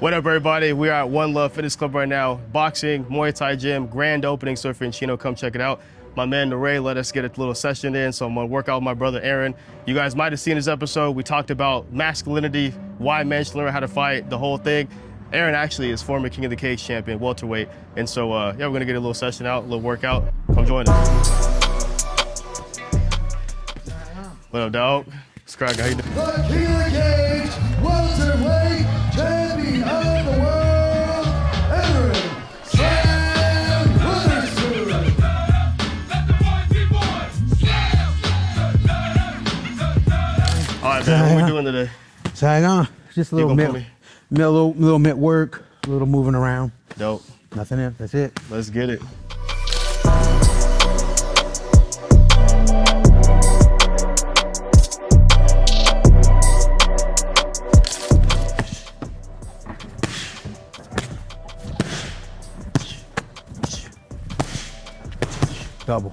What up, everybody? We are at One Love Fitness Club right now. Boxing, Muay Thai gym, grand opening. So if you're in Chino, come check it out. My man, Ray, let us get a little session in. So I'm gonna work out with my brother, Aaron. You guys might have seen this episode. We talked about masculinity, why men should learn how to fight, the whole thing. Aaron actually is former King of the Cage champion, welterweight. And so, yeah, we're gonna get a little session out, a little workout. Come join us. What up, dog? Scrag, how you doing? The King of the Cage, welterweight champion of the world, Aaron Slam Witherspoon. All right, man, what we doing today? So hang on, just a little mid work, a little moving around. Dope. Nothing else, that's it. Let's get it. Double.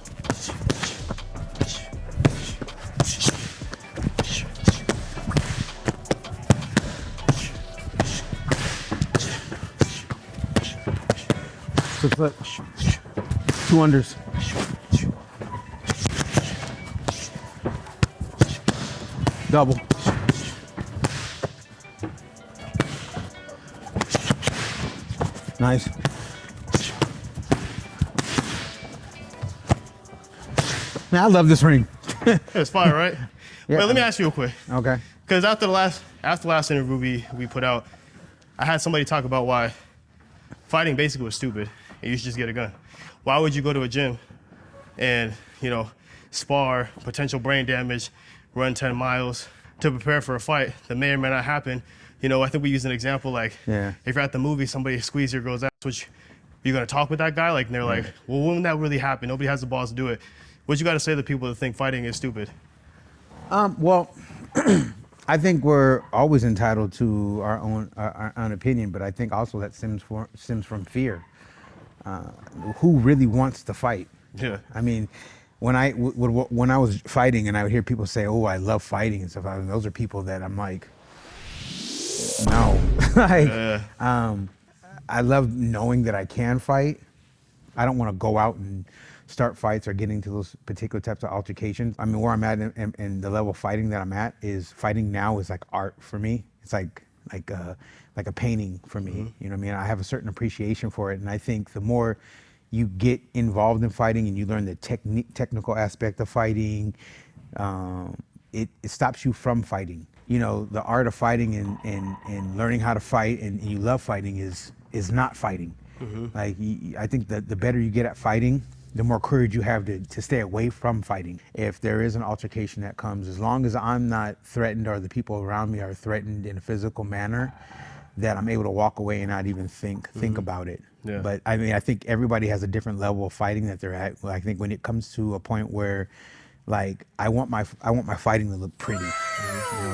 Six foot. Two unders. Double. Nice. Man, I love this ring. It's fire, right? Yeah. Wait, let me ask you real quick. Okay. Because after the last interview we put out, I had somebody talk about why fighting basically was stupid and you should just get a gun. Why would you go to a gym and, spar, potential brain damage, run 10 miles to prepare for a fight that may or may not happen? I think we use an example like, Yeah. if you're at the movie, somebody squeezes your girl's ass, which you're going to talk with that guy? Like, and they're like, well, wouldn't that really happen? Nobody has the balls to do it. What you got to say to people that think fighting is stupid? Well, I think we're always entitled to our own opinion, but I think also that stems from fear. Who really wants to fight? Yeah. I mean, when I was fighting and I would hear people say, "Oh, I love fighting" and stuff, those are people that I'm like, no. I love knowing that I can fight. I don't want to go out and start fights or get into those particular types of altercations. I mean, where I'm at and the level of fighting that I'm at is fighting now is like art for me. It's like a painting for me. Mm-hmm. You know what I mean? I have a certain appreciation for it, and I think the more you get involved in fighting and you learn the technical aspect of fighting, it stops you from fighting. The art of fighting and learning how to fight and you love fighting is not fighting. Mm-hmm. Like, I think that the better you get at fighting, the more courage you have to stay away from fighting. If there is an altercation that comes, as long as I'm not threatened or the people around me are threatened in a physical manner, that I'm able to walk away and not even think about it. Yeah. But I mean, I think everybody has a different level of fighting that they're at. I think when it comes to a point where, like, I want my fighting to look pretty.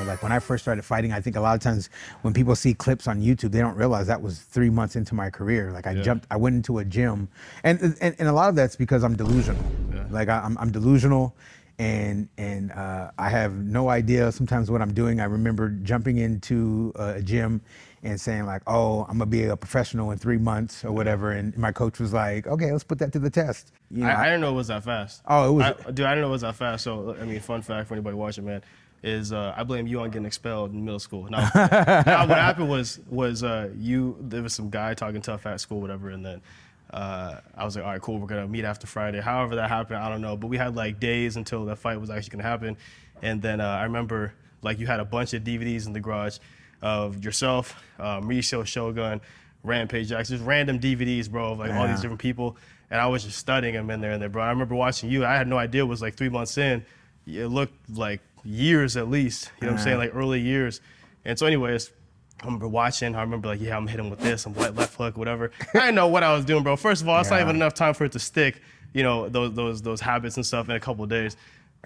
Like when I first started fighting, I think a lot of times when people see clips on YouTube, they don't realize that was 3 months into my career. Like I went into a gym, and a lot of that's because I'm delusional. Yeah. Like I'm delusional, and I have no idea sometimes what I'm doing. I remember jumping into a gym and saying like, "Oh, I'm gonna be a professional in 3 months or whatever," and my coach was like, "Okay, let's put that to the test." I didn't know it was that fast. Oh, it was. I didn't know it was that fast. So, I mean, fun fact for anybody watching, man, is I blame you on getting expelled in middle school. Now what happened was there was some guy talking tough at school, whatever, and then I was like, all right, cool, we're gonna meet after Friday. However that happened, I don't know, but we had like days until that fight was actually gonna happen, and then I remember like you had a bunch of DVDs in the garage of yourself, Mauricio Shogun, Rampage Jackson, just random DVDs, bro, of like all these different people. And I was just studying them in there, bro. I remember watching you. I had no idea it was like 3 months in. It looked like years at least. You know what I'm saying? Like early years. And so anyways, I remember watching. I remember like, yeah, I'm hitting with this. I'm left hook, whatever. I didn't know what I was doing, bro. First of all, it's not even enough time for it to stick, those habits and stuff in a couple of days.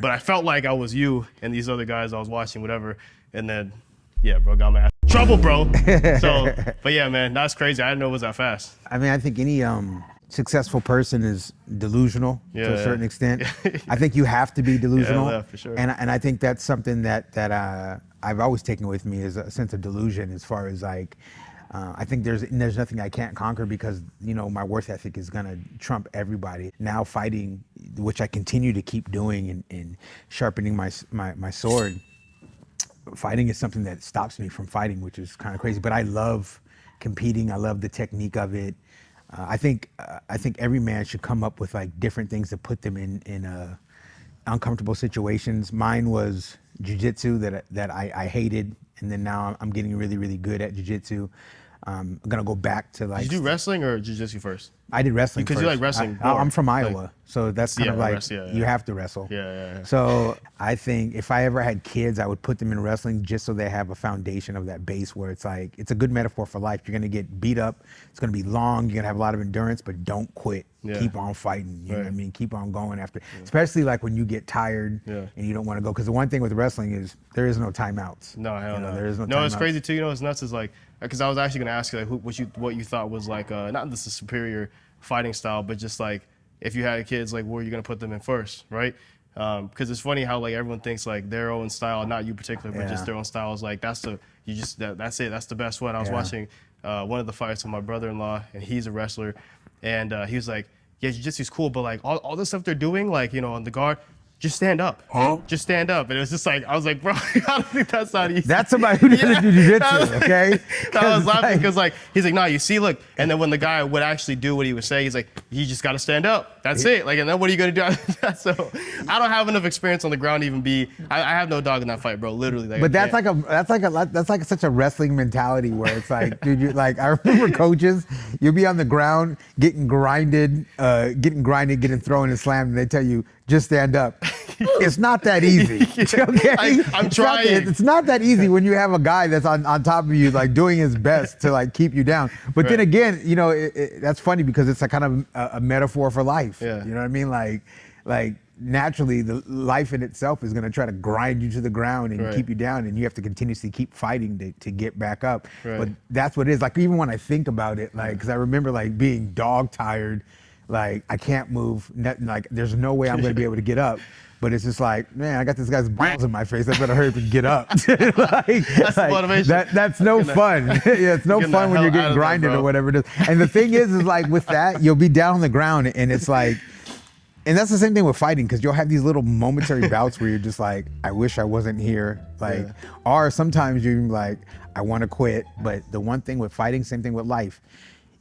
But I felt like I was you and these other guys I was watching, whatever. And then, yeah, bro, got my ass in trouble, bro. So, but yeah, man, that's crazy. I didn't know it was that fast. I mean, I think any successful person is delusional to a certain extent. I think you have to be delusional. Yeah, for sure. And I think that's something that I've always taken with me is a sense of delusion as far as like, I think there's nothing I can't conquer because, you know, my worth ethic is gonna trump everybody. Now fighting, which I continue to keep doing and sharpening my sword, fighting is something that stops me from fighting, which is kind of crazy. But I love competing. I love the technique of it. I think every man should come up with like different things to put them in uncomfortable situations. Mine was jiu-jitsu that I hated, and then now I'm getting really, really good at jiu-jitsu. I'm gonna go back to like. Did you do wrestling or jiu-jitsu first? I did wrestling Because first. you like wrestling more. I'm from Iowa, Like, so that's kind of like you have to wrestle. Yeah. So I think if I ever had kids, I would put them in wrestling just so they have a foundation of that base where it's like, it's a good metaphor for life. You're gonna get beat up, it's gonna be long, you're gonna have a lot of endurance, but don't quit. Yeah. Keep on fighting, you know what I Right. mean? Keep on going after, especially like when you get tired and you don't wanna go. Because the one thing with wrestling is there is no timeouts. No, hell no. There is no No, it's timeouts. crazy too. You know, it's nuts. Is like, because I was actually gonna ask you like, what you thought was like, not this is superior fighting style, but just like if you had kids, like where are you gonna put them in first, right? Because it's funny how like everyone thinks like their own style, not you particular, but just their own style is like that's it. That's the best one. I was watching one of the fights with my brother-in-law, and he's a wrestler, and he was like, yeah, jiu-jitsu's cool, but like all the stuff they're doing, like, you know, on the guard, just stand up. Just stand up. And it was just like, I was like, bro, I don't think that's not easy. That's somebody who doesn't do jiu-jitsu, okay? I was laughing because like, he's like, no, you see, look. And then when the guy would actually do what he was saying, he's like, you just got to stand up. That's it. Like, and then what are you going to do after that? So I don't have enough experience on the ground to even be, I have no dog in that fight, bro, literally. Like, But that's like such a wrestling mentality where it's like, dude, you like, I remember coaches, you'll be on the ground getting grinded, getting thrown and slammed, and they tell you, just stand up. It's not that easy. Okay? I'm trying. It's not that easy when you have a guy that's on top of you, like doing his best to like keep you down. But then again, you know, that's funny because it's a kind of a metaphor for life. Yeah. You know what I mean? Like naturally, the life in itself is going to try to grind you to the ground and keep you down, and you have to continuously keep fighting to get back up. But that's what it is. Like even when I think about it, like, because I remember like being dog tired, like I can't move, like there's no way I'm going to be able to get up. But it's just like, man, I got this guy's balls in my face. I better hurry up and get up. That's motivation. That's no fun. Yeah, it's no fun when you're getting grinded or whatever it is. And the thing is like with that, you'll be down on the ground, and it's like, and that's the same thing with fighting, because you'll have these little momentary bouts where you're just like, I wish I wasn't here. Like, or sometimes you're like, I want to quit. But the one thing with fighting, same thing with life,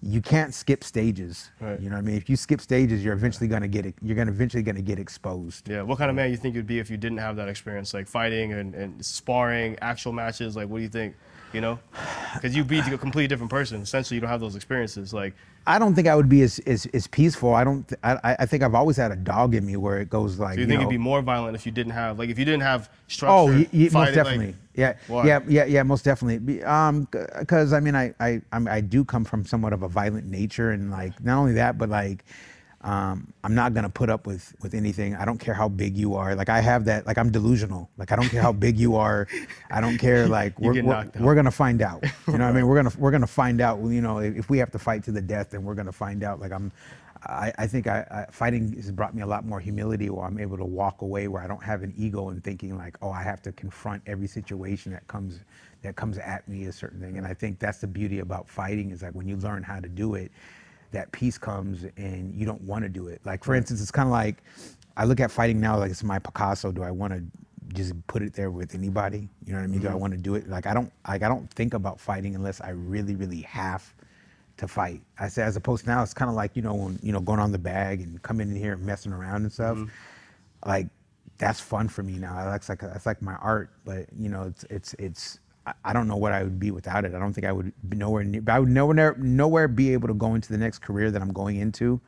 you can't skip stages. You know what I mean? If you skip stages, you're eventually gonna get it. You're eventually gonna get exposed. Yeah. What kind of man you think you'd be if you didn't have that experience, like fighting and sparring, actual matches? Like, what do you think? You know, because you'd be a completely different person. Essentially, you don't have those experiences. Like, I don't think I would be as peaceful. I think I've always had a dog in me where it goes like. So you think you'd be more violent if you didn't have structure? Oh, most fighting, definitely. Like, Yeah, most definitely. Because I mean, I do come from somewhat of a violent nature, and like not only that, but like. I'm not gonna put up with anything. I don't care how big you are. Like I have that. Like I'm delusional. Like I don't care how big you are. I don't care. Like we're gonna find out. You know what I mean? We're gonna find out. You know, if we have to fight to the death, then we're gonna find out. Like I think fighting has brought me a lot more humility, where I'm able to walk away, where I don't have an ego and thinking like, oh, I have to confront every situation that comes at me, a certain thing. And I think that's the beauty about fighting, is like when you learn how to do it, that peace comes and you don't want to do it. Like for instance, it's kind of like, I look at fighting now like it's my Picasso. Do I want to just put it there with anybody? You know what I mean? Do I want to do it? Like I don't think about fighting unless I really, really have to fight. I say, as opposed to now, it's kind of like, you know, when, you know, going on the bag and coming in here and messing around and stuff. Like that's fun for me now. That's like my art. But you know, it's I don't know what I would be without it. I don't think I would be nowhere near, I would nowhere be able to go into the next career that I'm going into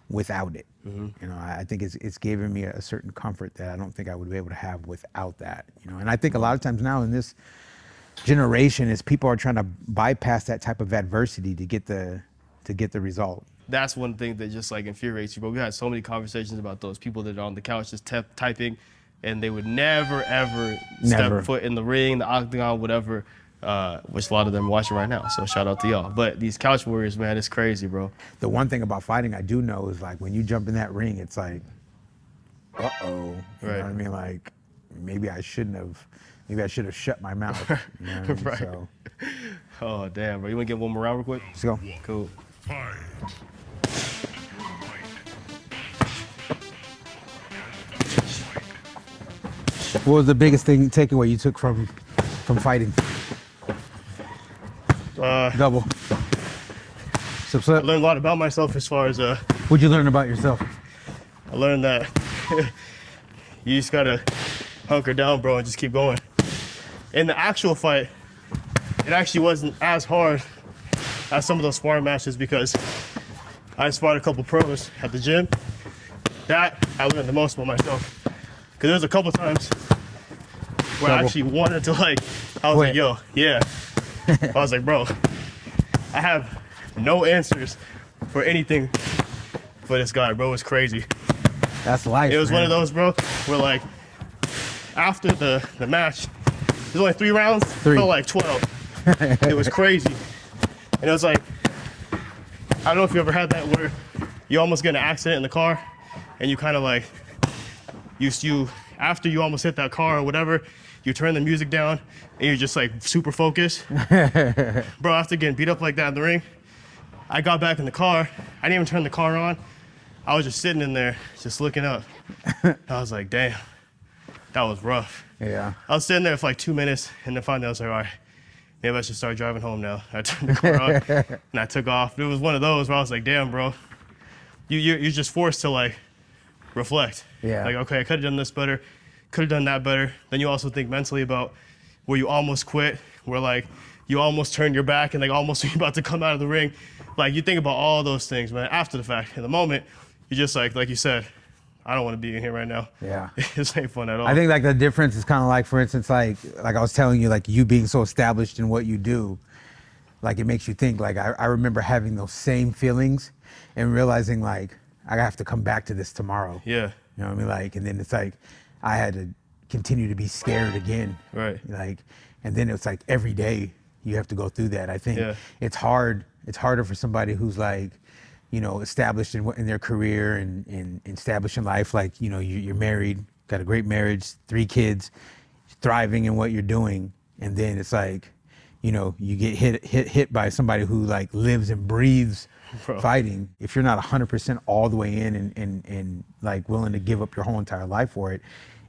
without it. You know, I think it's given me a certain comfort that I don't think I would be able to have without that. You know, and I think a lot of times now in this generation is people are trying to bypass that type of adversity to get the result. That's one thing that just like infuriates you. But we had so many conversations about those people that are on the couch just typing, and they would never, ever step foot in the ring, the octagon, whatever, which a lot of them are watching right now. So shout out to y'all. But these couch warriors, man, it's crazy, bro. The one thing about fighting I do know is like when you jump in that ring, it's like, you know what I mean? Like maybe I should have shut my mouth. You know what I mean? So. Oh, damn, bro. You want to get one more round real quick? Let's go. Cool. What was the biggest takeaway you took from fighting? Double. I learned a lot about myself as far as What'd you learn about yourself? I learned that you just gotta hunker down, bro, and just keep going. In the actual fight, it actually wasn't as hard as some of those sparring matches because I sparred a couple pros at the gym. That I learned the most about myself. Because there was a couple times where I actually wanted to I was like, yo, yeah. I was like, bro, I have no answers for anything for this guy, bro. It's crazy. That's life. It was man. one of those, bro, where after the match, there's only 3 rounds. 3. Felt like 12. It was crazy. And it was like, I don't know if you ever had that where you almost get in an accident in the car and you kind of you after you almost hit that car or whatever, you turn the music down and you're just super focused. Bro, after getting beat up like that in the ring, I got back in the car. I didn't even turn the car on. I was just sitting in there, just looking up. I was like, damn, that was rough. Yeah. I was sitting there for 2 minutes, and then finally I was like, all right, maybe I should start driving home now. I turned the car on, and I took off. It was one of those where I was like, damn, bro, you're just forced to reflect. Yeah. Okay, I could have done this better, could have done that better. Then you also think mentally about where you almost quit, where you almost turned your back and almost you're about to come out of the ring. You think about all those things, man, after the fact. In the moment, you're just like you said, I don't want to be in here right now. Yeah. This ain't fun at all. I think the difference is kind of for instance, like I was telling you, you being so established in what you do, it makes you think. I remember having those same feelings and realizing I have to come back to this tomorrow. Yeah. You know what I mean? And then it's I had to continue to be scared again. Right. And then it's every day you have to go through that. I think it's hard. It's harder for somebody who's established in their career and established in life. You're married, got a great marriage, 3 kids, thriving in what you're doing. And then it's you get hit by somebody who lives and breathes fighting. If you're not 100% all the way in and willing to give up your whole entire life for it,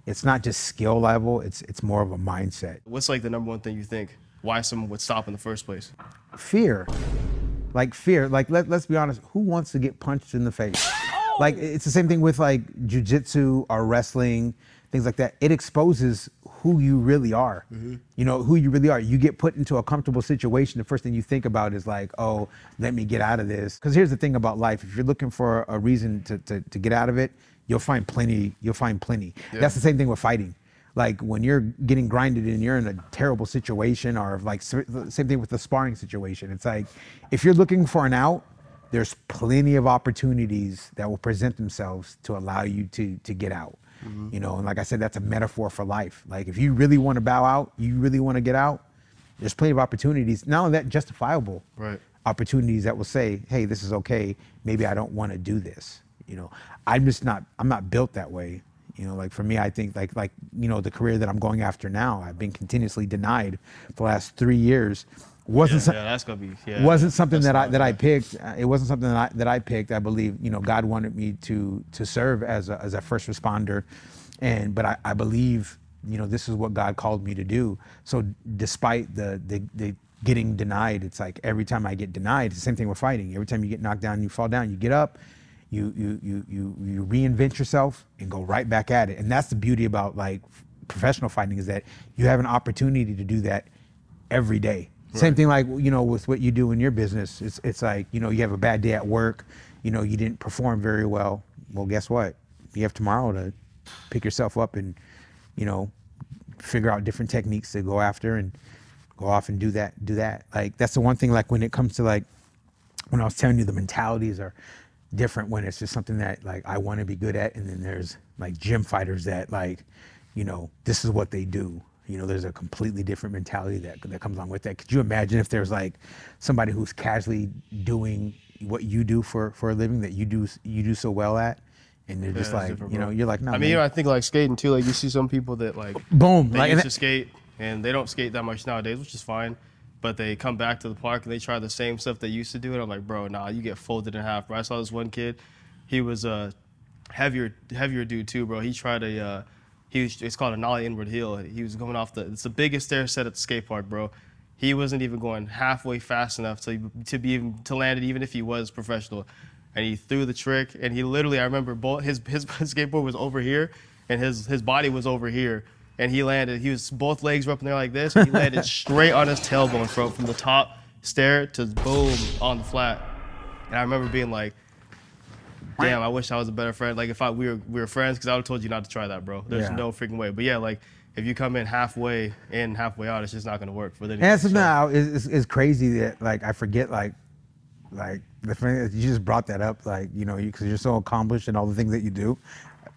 it's not just skill level, it's more of a mindset. What's the number one thing you think why someone would stop in the first place? Fear. Fear. Let's be honest, who wants to get punched in the face? It's the same thing with jiu-jitsu or wrestling, things like that. It exposes who you really are. Mm-hmm. Who you really are. You get put into a comfortable situation. The first thing you think about is oh, let me get out of this. Because here's the thing about life. If you're looking for a reason to get out of it, you'll find plenty. Yeah. That's the same thing with fighting. When you're getting grinded and you're in a terrible situation, or same thing with the sparring situation. It's if you're looking for an out, there's plenty of opportunities that will present themselves to allow you to get out. Mm-hmm. And like I said, that's a metaphor for life. If you really want to bow out, you really want to get out, there's plenty of opportunities. Not only that, justifiable opportunities that will say, hey, this is okay. Maybe I don't want to do this. I'm not built that way. For me, I think the career that I'm going after now, I've been continuously denied for the last 3 years. Wasn't something that I picked. It wasn't something that I picked. I believe God wanted me to serve as a first responder, but I believe this is what God called me to do. So despite the getting denied, it's every time I get denied, it's the same thing with fighting. Every time you get knocked down, you fall down, you get up. You reinvent yourself and go right back at it. And that's the beauty about professional fighting, is that you have an opportunity to do that every day. Right. Same thing with what you do in your business. It's you have a bad day at work, you didn't perform very well. Well, guess what? You have tomorrow to pick yourself up and, figure out different techniques to go after and go off and do that. That's the one thing, when it comes to when I was telling you the mentalities are different when it's just something that I want to be good at, and then there's gym fighters that this is what they do. There's a completely different mentality that comes along with that. Could you imagine if there's somebody who's casually doing what you do for a living, that you do so well at, and they're just you're no. I mean, I think skating too. You see some people that boom, they used to skate and they don't skate that much nowadays, which is fine. but they come back to the park and they try the same stuff they used to do. And I'm like, bro, nah, you get folded in half, bro. I saw this one kid. He was a heavier dude too, bro. He tried it's called a nollie inward heel. He was going off it's the biggest stair set at the skate park, bro. He wasn't even going halfway fast enough to land it, even if he was professional. And he threw the trick, and he literally, I remember his skateboard was over here, and his body was over here, and he landed. Both legs were up in there like this, and he landed straight on his tailbone from the top stair to boom on the flat. And I remember being like, damn, I wish I was a better friend. Like, if we were friends, because I would have told you not to try that, bro. There's no freaking way. But yeah, like, if you come in, halfway out, it's just not gonna work for the. And so now it's crazy that, like, I forget, like the thing that you just brought that up, like, you know, because you're so accomplished in all the things that you do.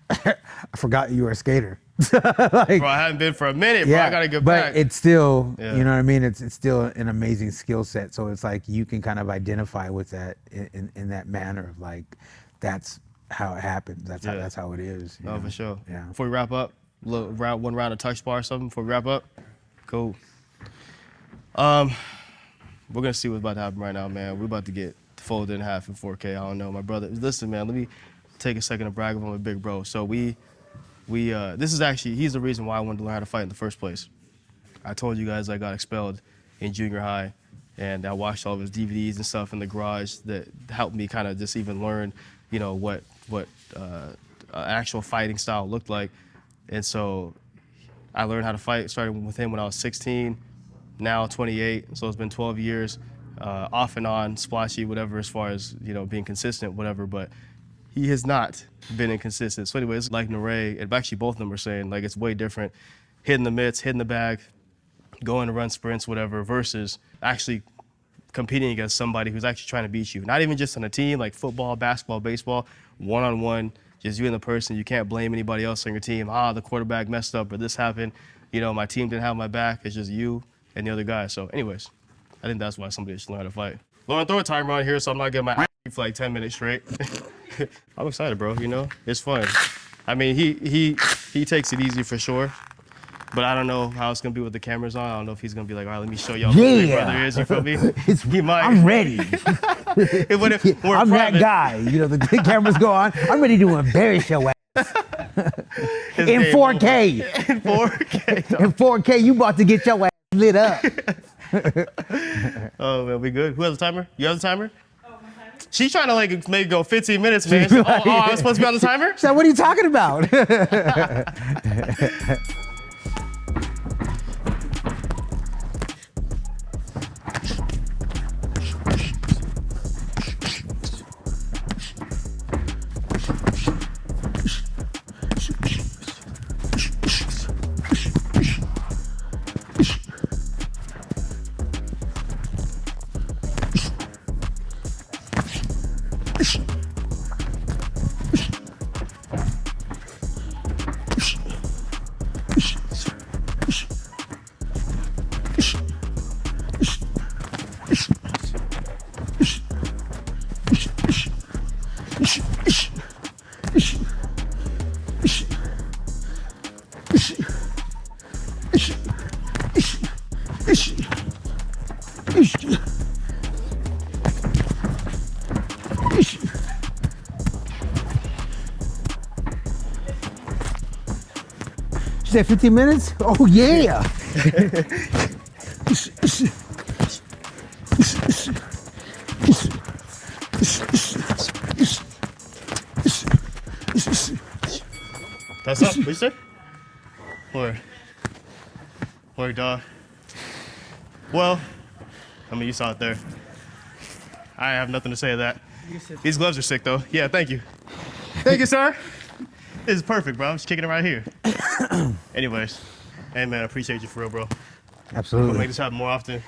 I forgot you were a skater. Like, bro, I haven't been for a minute, bro. I gotta get back. But it's still, you know what I mean? It's still an amazing skill set. So it's like you can kind of identify with that in that manner of, like, that's how it happens. That's how it is. Oh, for sure. Yeah. Before we wrap up, one round of touch bar or something before we wrap up. Cool. We're gonna see what's about to happen right now, man. We're about to get folded in half in 4K. I don't know, my brother. Listen, man. Let me take a second to brag on my big bro. So this is actually, he's the reason why I wanted to learn how to fight in the first place. I told you guys I got expelled in junior high, and I watched all of his DVDs and stuff in the garage that helped me kind of just even learn, you know, what actual fighting style looked like. And so I learned how to fight, starting with him when I was 16, now 28, so it's been 12 years, off and on, splashy, whatever, as far as, you know, being consistent, whatever, but he has not been inconsistent. So anyways, like Naray, and actually both of them are saying, like, it's way different, hitting the mitts, hitting the bag, going to run sprints, whatever, versus actually competing against somebody who's actually trying to beat you. Not even just on a team, like football, basketball, baseball, one-on-one, just you and the person. You can't blame anybody else on your team. The quarterback messed up or this happened. You know, my team didn't have my back. It's just you and the other guy. So anyways, I think that's why somebody should learn how to fight. Lauren, throw a timer on here so I'm not getting my for like 10 minutes straight. I'm excited, bro, you know? It's fun. I mean, he takes it easy for sure. But I don't know how it's gonna be with the cameras on. I don't know if he's gonna be like, all right, let me show y'all who the big brother is. You feel me? He might. I'm ready. I'm that guy. You know, the cameras go on. I'm ready to embarrass your ass. In 4K. In 4K. In 4K, you about to get your ass lit up. Oh, man, we good? Who has a timer? You have a timer? Oh, my timer? She's trying to, like, maybe go 15 minutes, man. I'm supposed to be on the timer? So what are you talking about? You said 15 minutes? Oh, yeah. That's up, what you say? Word, dog. Well, I mean, you saw it there. I have nothing to say to that. These gloves are sick, though. Yeah, thank you. Thank you, sir. This is perfect, bro. I'm just kicking it right here. Anyways, hey, man, I appreciate you for real, bro. Absolutely. We'll make this happen more often.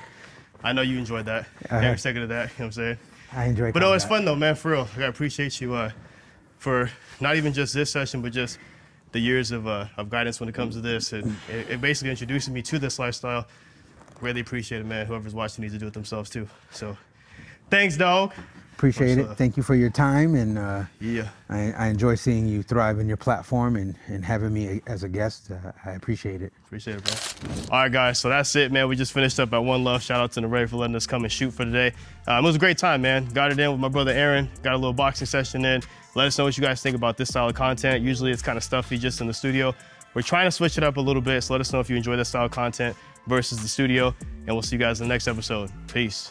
I know you enjoyed that. Every second of that, you know what I'm saying? I enjoy. But no, it's fun, though, man, for real. I appreciate you for not even just this session, but just the years of guidance when it comes to this. And it basically introducing me to this lifestyle. Really appreciate it, man. Whoever's watching needs to do it themselves, too. So, thanks, dog. appreciate it. Thank you for your time, and Yeah. I enjoy seeing you thrive in your platform and having me as a guest. I appreciate it. Appreciate it, bro. All right, guys, so that's it, man. We just finished up at One Love. Shout out to Ray for letting us come and shoot for today. It was a great time, man. Got it in with my brother Aaron. Got a little boxing session in. Let us know what you guys think about this style of content. Usually it's kind of stuffy just in the studio. We're trying to switch it up a little bit, so let us know if you enjoy this style of content versus the studio, and we'll see you guys in the next episode. Peace.